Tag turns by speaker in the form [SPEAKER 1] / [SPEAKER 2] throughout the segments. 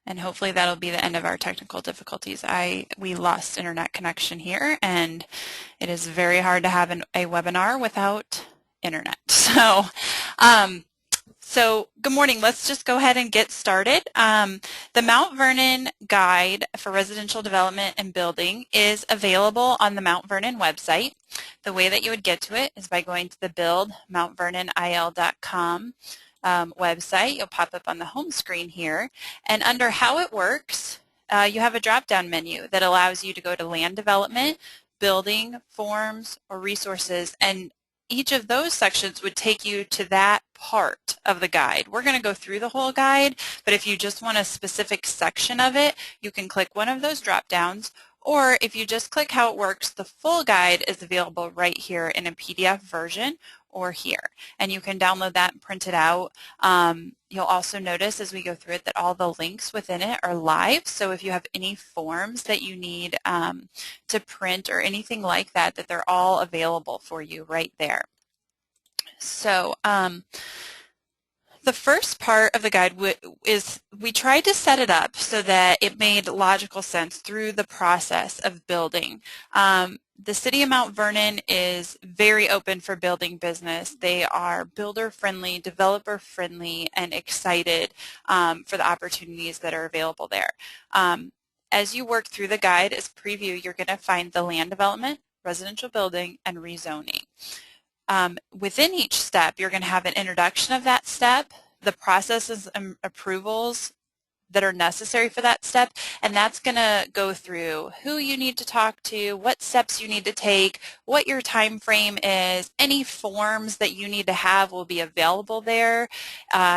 [SPEAKER 1] And hopefully that'll be the end of our technical difficulties. We lost internet connection here, and it is very hard to have a webinar without internet. So good morning. Let's just go ahead and get started. The Mount Vernon Guide for Residential Development and Building is available on the Mount Vernon website. The way that you would get to it is by going to the buildmountvernon.il.com website. You'll pop up on the home screen here. And under How It Works, you have a drop-down menu that allows you to go to Land Development, Building, Forms, or Resources, and each of those sections would take you to that part of the guide. We're going to go through the whole guide, but if you just want a specific section of it, you can click one of those drop-downs, or if you just click How It Works, the full guide is available right here in a PDF version or here. And you can download that and print it out. You'll also notice as we go through it that all the links within it are live. So if you have any forms that you need to print or anything like that, that they're all available for you right there. So the first part of the guide is we tried to set it up so that it made logical sense through the process of building. The City of Mount Vernon is very open for building business. They are builder-friendly, developer-friendly, and excited for the opportunities that are available there. As you work through the guide as preview, you're going to find the land development, residential building, and rezoning. Within each step, you're going to have an introduction of that step, the processes and approvals that are necessary for that step, and that's going to go through who you need to talk to, what steps you need to take, what your time frame is. Any forms that you need to have will be available there.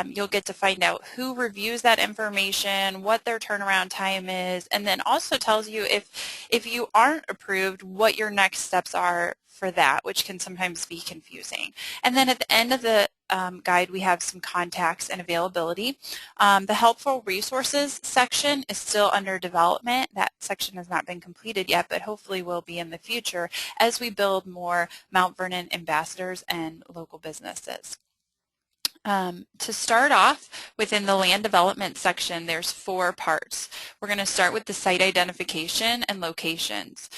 [SPEAKER 1] You'll get to find out who reviews that information, what their turnaround time is, and then also tells you if you aren't approved, what your next steps are for that, which can sometimes be confusing. And then at the end of the guide, we have some contacts and availability. The helpful resources section is still under development. That section has not been completed yet, but hopefully will be in the future as we build more Mount Vernon ambassadors and local businesses. To start off, within the land development section, there's 4 parts. We're going to start with the site identification and locations.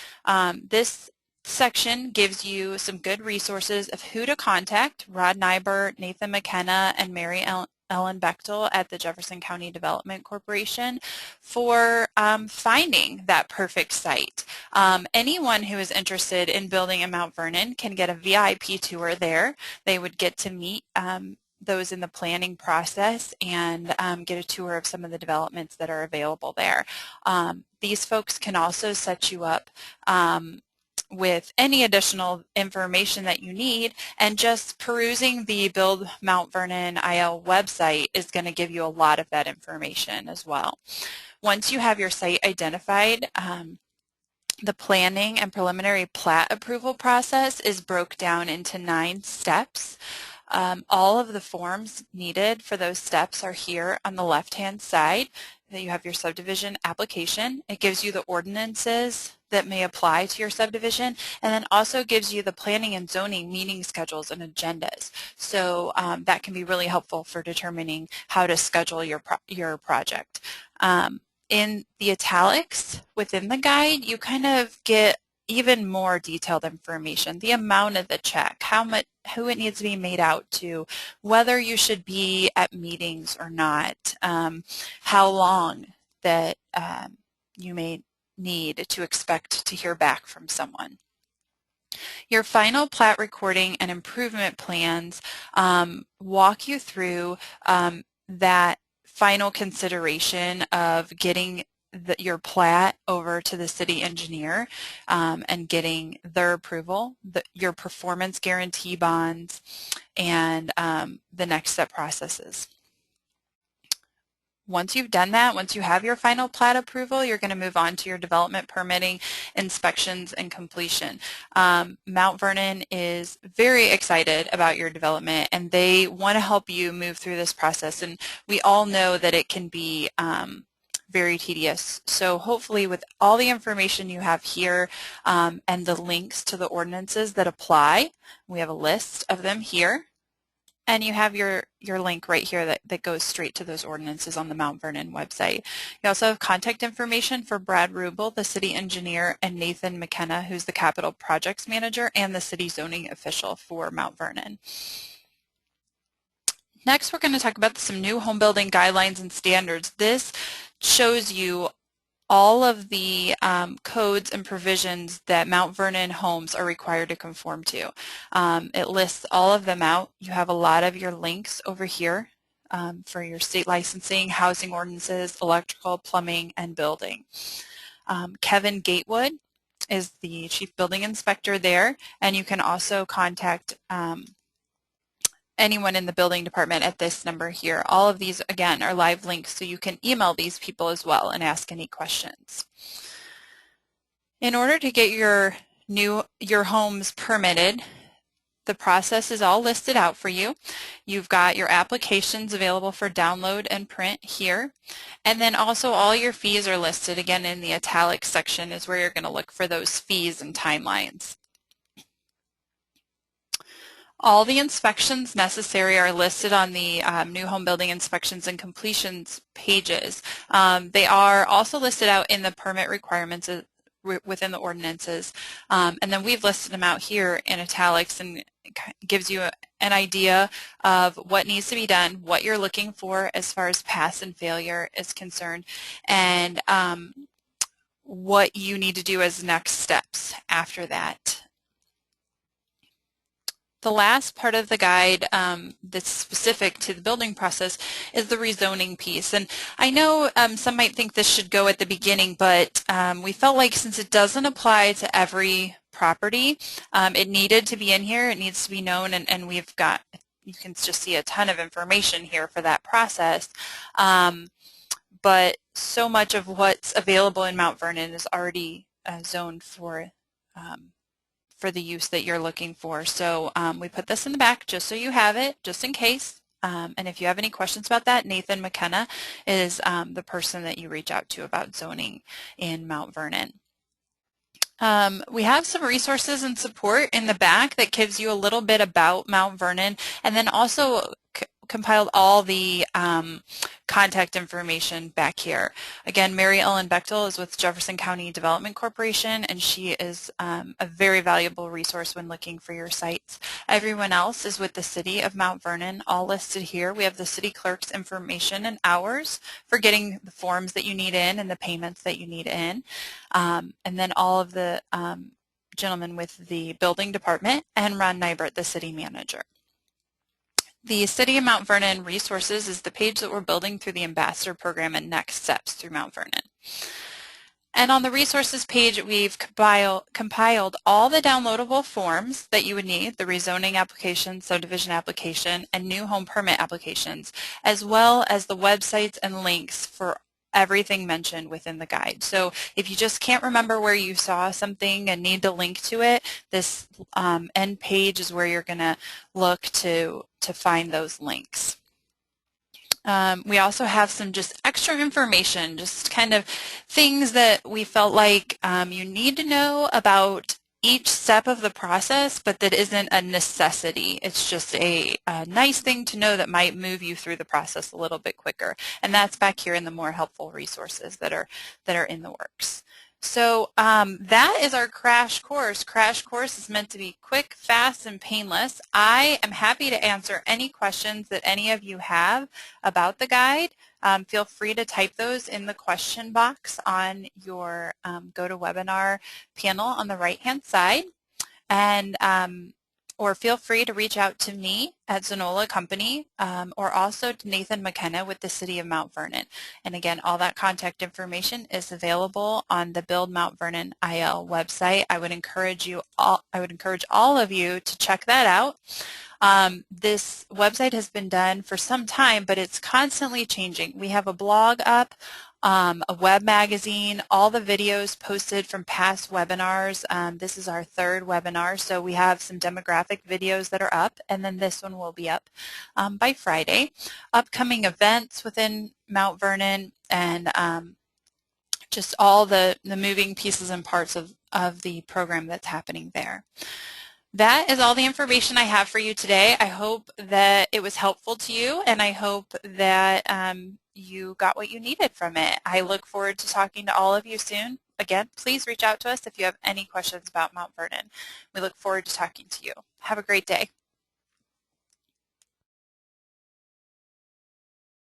[SPEAKER 1] This section gives you some good resources of who to contact: Rod Nyber, Nathan McKenna, and Mary Ellen Bechtel at the Jefferson County Development Corporation for finding that perfect site. Anyone who is interested in building in Mount Vernon can get a VIP tour there. They would get to meet those in the planning process and get a tour of some of the developments that are available there. These folks can also set you up with any additional information that you need, and just perusing the Build Mount Vernon IL website is going to give you a lot of that information as well. Once you have your site identified, the planning and preliminary plat approval process is broke down into 9 steps. All of the forms needed for those steps are here on the left-hand side. You have your subdivision application. It gives you the ordinances that may apply to your subdivision, and then also gives you the planning and zoning meeting schedules and agendas. So that can be really helpful for determining how to schedule your project. In the italics within the guide, you kind of get even more detailed information: the amount of the check, who it needs to be made out to, whether you should be at meetings or not, how long that you may need to expect to hear back from someone. Your final plat recording and improvement plans walk you through that final consideration of getting your plat over to the city engineer and getting their approval, your performance guarantee bonds, and the next step processes. Once you've done that, once you have your final plat approval, you're going to move on to your development permitting, inspections, and completion. Mount Vernon is very excited about your development, and they want to help you move through this process. And we all know that it can be very tedious. So hopefully with all the information you have here and the links to the ordinances that apply, we have a list of them here. And you have your link right here that goes straight to those ordinances on the Mount Vernon website. You also have contact information for Brad Rubel, the city engineer, and Nathan McKenna, who's the capital projects manager and the city zoning official for Mount Vernon. Next, we're going to talk about some new home building guidelines and standards. This shows you all of the codes and provisions that Mount Vernon homes are required to conform to. It lists all of them out. You have a lot of your links over here for your state licensing, housing ordinances, electrical, plumbing, and building. Kevin Gatewood is the chief building inspector there, and you can also contact anyone in the building department at this number here. All of these, again, are live links, so you can email these people as well and ask any questions. In order to get your homes permitted, the process is all listed out for you. You've got your applications available for download and print here. And then also all your fees are listed. Again, in the italics section is where you're going to look for those fees and timelines. All the inspections necessary are listed on the new home building inspections and completions pages. They are also listed out in the permit requirements within the ordinances. And then we've listed them out here in italics, and it gives you an idea of what needs to be done, what you're looking for as far as pass and failure is concerned, and what you need to do as next steps after that. The last part of the guide that's specific to the building process is the rezoning piece. And I know some might think this should go at the beginning, but we felt like since it doesn't apply to every property, it needed to be in here. It needs to be known, and we've got, you can just see a ton of information here for that process. But so much of what's available in Mount Vernon is already zoned for the use that you're looking for. So we put this in the back just so you have it, just in case. And if you have any questions about that, Nathan McKenna is the person that you reach out to about zoning in Mount Vernon. We have some resources and support in the back that gives you a little bit about Mount Vernon, and then also compiled all the contact information back here. Again, Mary Ellen Bechtel is with Jefferson County Development Corporation, and she is a very valuable resource when looking for your sites. Everyone else is with the City of Mount Vernon, all listed here. We have the city clerk's information and hours for getting the forms that you need in and the payments that you need in, and then all of the gentlemen with the building department, and Ron Nybert, the city manager. The City of Mount Vernon resources is the page that we're building through the Ambassador Program and next steps through Mount Vernon. And on the resources page, we've compiled all the downloadable forms that you would need, the rezoning application, subdivision application, and new home permit applications, as well as the websites and links for everything mentioned within the guide. So if you just can't remember where you saw something and need to link to it, this end page is where you're going to look to find those links. We also have some just extra information, just kind of things that we felt like you need to know about each step of the process, but that isn't a necessity. It's just a nice thing to know that might move you through the process a little bit quicker. And that's back here in the more helpful resources that are in the works. So that is our crash course. Crash course is meant to be quick, fast, and painless. I am happy to answer any questions that any of you have about the guide. Feel free to type those in the question box on your GoToWebinar panel on the right-hand side. And or feel free to reach out to me at Zanola Company or also to Nathan McKenna with the City of Mount Vernon. And again, all that contact information is available on the Build Mount Vernon IL website. I would encourage all of you to check that out. This website has been done for some time, but it's constantly changing. We have a blog up, a web magazine, all the videos posted from past webinars. This is our third webinar, so we have some demographic videos that are up, and then this one will be up by Friday. Upcoming events within Mount Vernon, and just all the moving pieces and parts of the program that's happening there. That is all the information I have for you today. I hope that it was helpful to you, and I hope that you got what you needed from it. I look forward to talking to all of you soon. Again, please reach out to us if you have any questions about Mount Vernon. We look forward to talking to you. Have a great day.